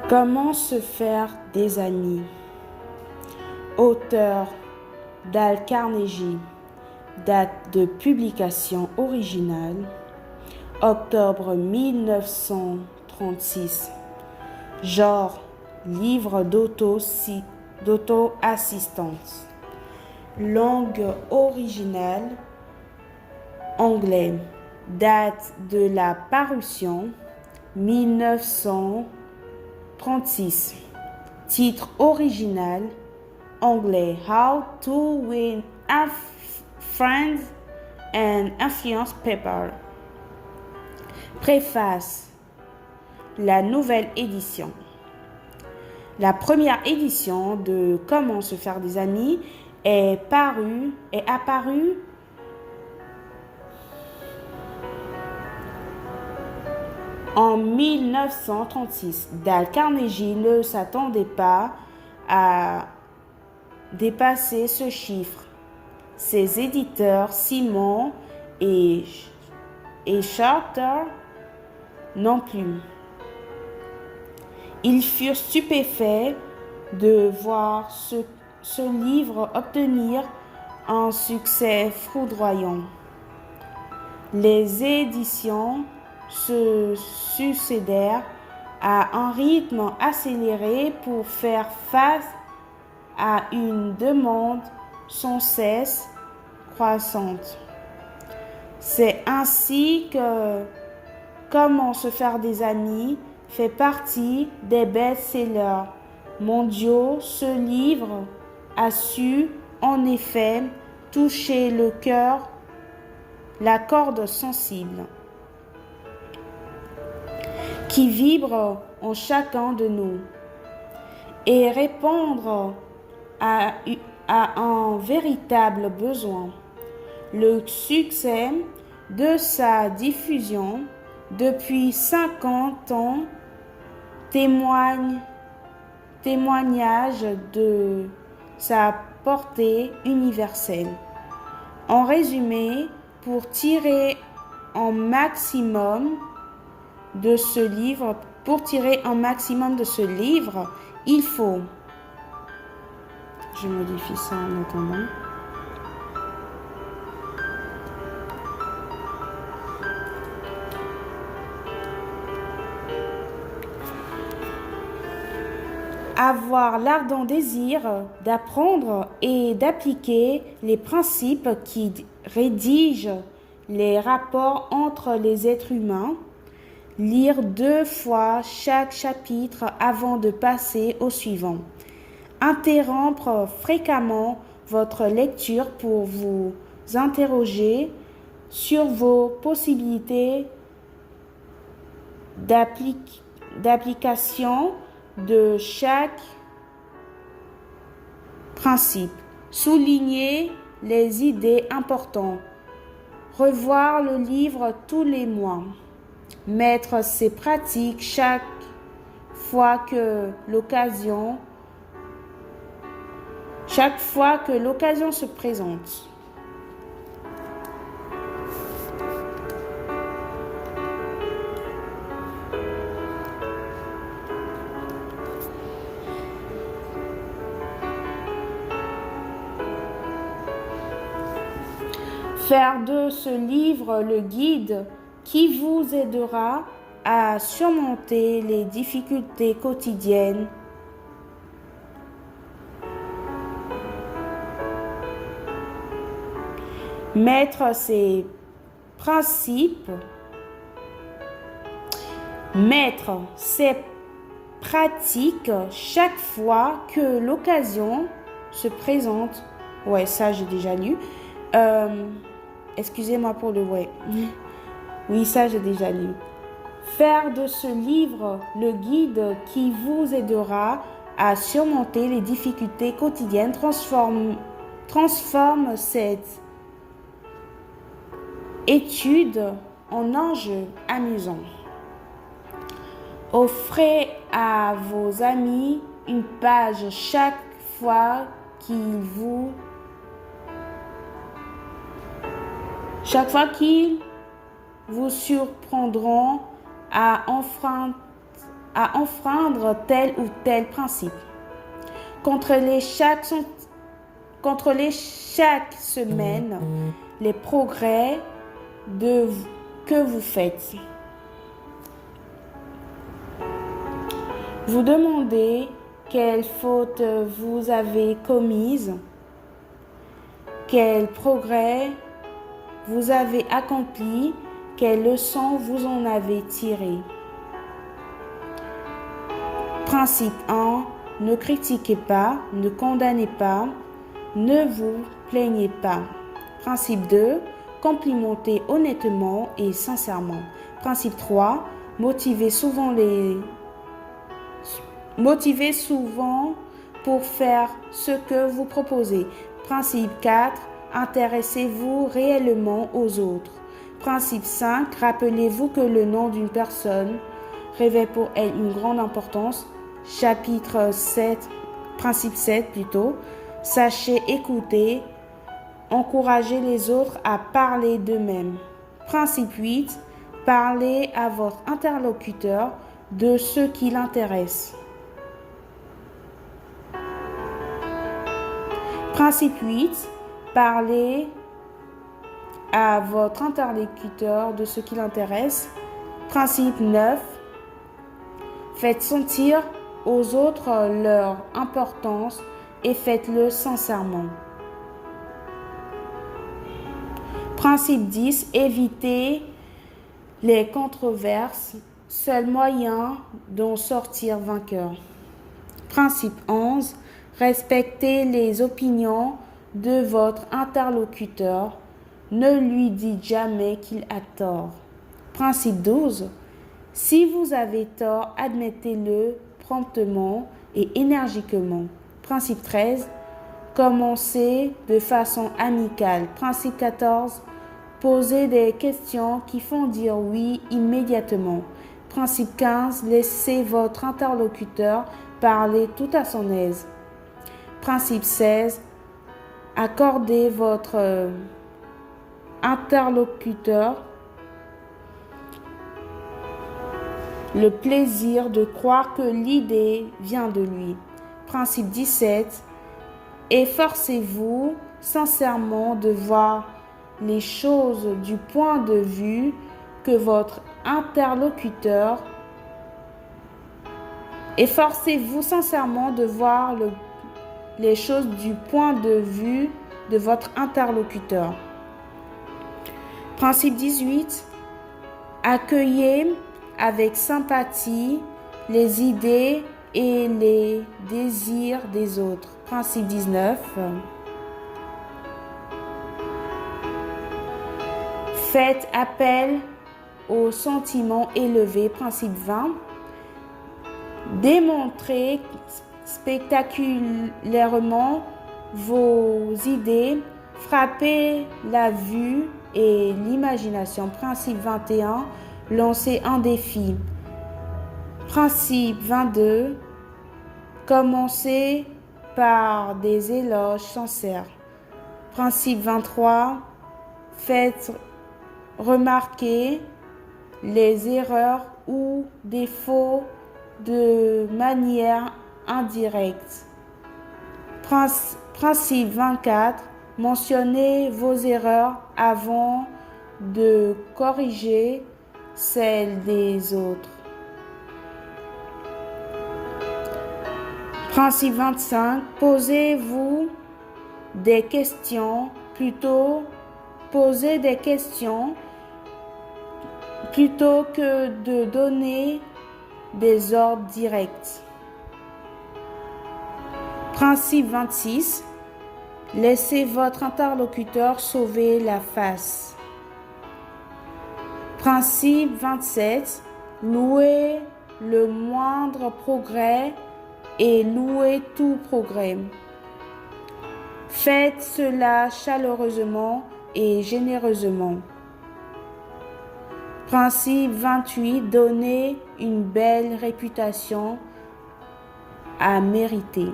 Comment se faire des amis? Auteur Dale Carnegie. Date de publication originale octobre 1936. Genre livre d'auto-assistance. Langue originale anglais. Date de la parution 1936. Titre original anglais How to Win Friends and Influence People. Préface. La nouvelle édition. La première édition de Comment se faire des amis est apparue en 1936. Dale Carnegie ne s'attendait pas à dépasser ce chiffre. Ses éditeurs Simon et Charter non plus. Ils furent stupéfaits de voir ce livre obtenir un succès foudroyant. Les éditions se succédèrent à un rythme accéléré pour faire face à une demande sans cesse croissante. C'est ainsi que Comment se faire des amis fait partie des best-sellers mondiaux. Ce livre a su en effet toucher le cœur, la corde sensible qui vibre en chacun de nous et répondre à un véritable besoin. Le succès de sa diffusion depuis 50 ans témoignage de sa portée universelle. En résumé, pour tirer un maximum de ce livre, il faut, je modifie ça en attendant, avoir l'ardent désir d'apprendre et d'appliquer les principes qui rédigent les rapports entre les êtres humains, lire 2 fois chaque chapitre avant de passer au suivant, interrompre fréquemment votre lecture pour vous interroger sur vos possibilités d'application de chaque principe, souligner les idées importantes, revoir le livre tous les mois, mettre ces pratiques chaque fois que l'occasion se présente. Faire de ce livre le guide qui vous aidera à surmonter les difficultés quotidiennes. Mettre ces pratiques chaque fois que l'occasion se présente. Ouais, ça j'ai déjà lu. Excusez-moi pour le ouais. Oui, ça j'ai déjà lu. Faire de ce livre le guide qui vous aidera à surmonter les difficultés quotidiennes transforme cette étude en enjeu amusant. Offrez à vos amis une page chaque fois qu'ils vous surprendront à à enfreindre tel ou tel principe. Contrôlez chaque semaine les progrès que vous faites. Vous demandez quelles fautes vous avez commises, quels progrès vous avez accomplis, quelles leçons vous en avez tirées. Principe 1. Ne critiquez pas, ne condamnez pas, ne vous plaignez pas. Principe 2. Complimentez honnêtement et sincèrement. Principe 3. Motivez souvent pour faire ce que vous proposez. Principe 4. Intéressez-vous réellement aux autres. Principe 5. Rappelez-vous que le nom d'une personne revêt pour elle une grande importance. Principe 7 plutôt. Sachez écouter, encourager les autres à parler d'eux-mêmes. Principe 8. Parlez à votre interlocuteur de ce qui l'intéresse. Principe 8. Parlez à votre interlocuteur de ce qui l'intéresse. Principe 9. Faites sentir aux autres leur importance et faites-le sincèrement. Principe 10. Évitez les controverses, seul moyen d'en sortir vainqueur. Principe 11. Respectez les opinions de votre interlocuteur. Ne lui dites jamais qu'il a tort. Principe 12. Si vous avez tort, admettez-le promptement et énergiquement. Principe 13. Commencez de façon amicale. Principe 14. Posez des questions qui font dire oui immédiatement. Principe 15. Laissez votre interlocuteur parler tout à son aise. Principe 16. Accordez votre interlocuteur le plaisir de croire que l'idée vient de lui. Principe 17. Efforcez-vous sincèrement de voir les choses du point de vue que votre interlocuteur. Efforcez-vous sincèrement de voir les choses du point de vue de votre interlocuteur. Principe 18. Accueillez avec sympathie les idées et les désirs des autres. Principe 19. Faites appel aux sentiments élevés. Principe 20. Démontrez spectaculairement vos idées. Frappez la vue et l'imagination. Principe 21. Lancez un défi. Principe 22. Commencez par des éloges sincères. Principe 23. Faites remarquer les erreurs ou défauts de manière indirecte. Principe 24. Mentionnez vos erreurs avant de corriger celles des autres. Principe 25. Posez-vous des questions plutôt que de donner des ordres directs. Principe 26. Laissez votre interlocuteur sauver la face. Principe 27. Louez le moindre progrès et louez tout progrès. Faites cela chaleureusement et généreusement. Principe 28. Donnez une belle réputation à mériter.